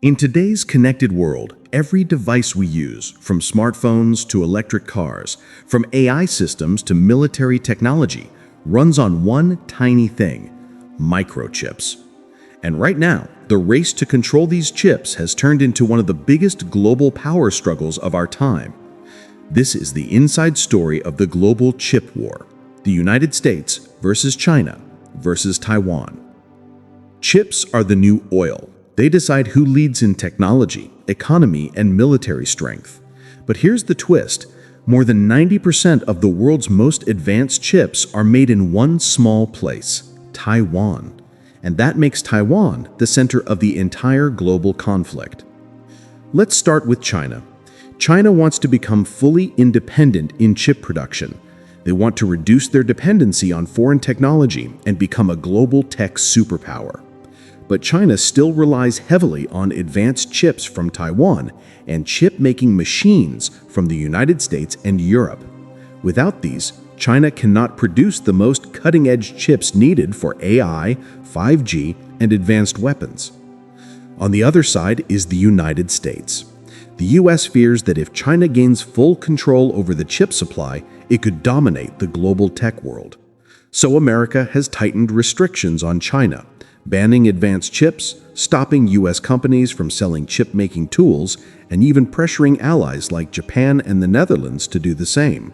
In today's connected world, every device we use, from smartphones to electric cars, from AI systems to military technology, runs on one tiny thing: microchips. And right now, the race to control these chips has turned into one of the biggest global power struggles of our time. This is the inside story of the global chip war: the United States versus China versus Taiwan. Chips are the new oil. They decide who leads in technology, economy, and military strength. But here's the twist: more than 90% of the world's most advanced chips are made in one small place, Taiwan. And that makes Taiwan the center of the entire global conflict. Let's start with China. China wants to become fully independent in chip production. They want to reduce their dependency on foreign technology and become a global tech superpower. But China still relies heavily on advanced chips from Taiwan and chip-making machines from the United States and Europe. Without these, China cannot produce the most cutting-edge chips needed for AI, 5G, and advanced weapons. On the other side is the United States. The US fears that if China gains full control over the chip supply, it could dominate the global tech world. So America has tightened restrictions on China, banning advanced chips, stopping US companies from selling chip-making tools, and even pressuring allies like Japan and the Netherlands to do the same.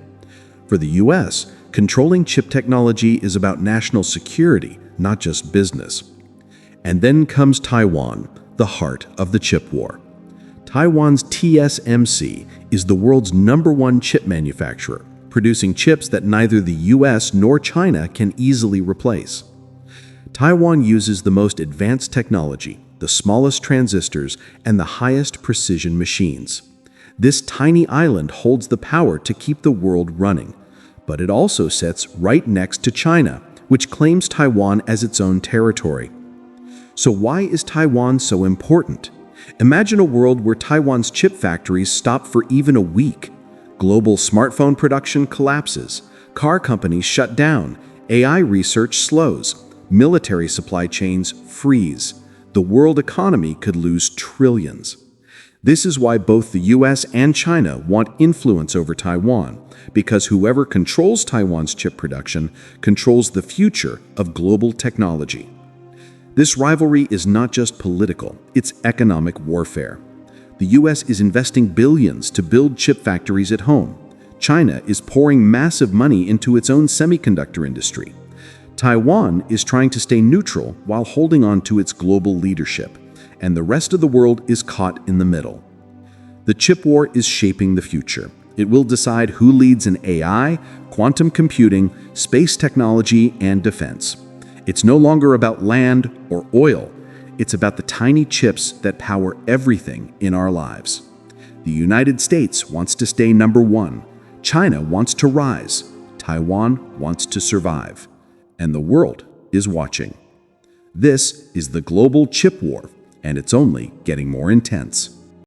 For the US, controlling chip technology is about national security, not just business. And then comes Taiwan, the heart of the chip war. Taiwan's TSMC is the world's #1 chip manufacturer, producing chips that neither the US nor China can easily replace. Taiwan uses the most advanced technology, the smallest transistors, and the highest precision machines. This tiny island holds the power to keep the world running, but it also sits right next to China, which claims Taiwan as its own territory. So why is Taiwan so important? Imagine a world where Taiwan's chip factories stop for even a week. Global smartphone production collapses, car companies shut down, AI research slows, military supply chains freeze. The world economy could lose trillions. This is why both the US and China want influence over Taiwan, because whoever controls Taiwan's chip production controls the future of global technology. This rivalry is not just political, it's economic warfare. The US is investing billions to build chip factories at home. China is pouring massive money into its own semiconductor industry. Taiwan is trying to stay neutral while holding on to its global leadership, and the rest of the world is caught in the middle. The chip war is shaping the future. It will decide who leads in AI, quantum computing, space technology, and defense. It's no longer about land or oil. It's about the tiny chips that power everything in our lives. The United States wants to stay #1. China wants to rise. Taiwan wants to survive. And the world is watching. This is the global chip war, and it's only getting more intense.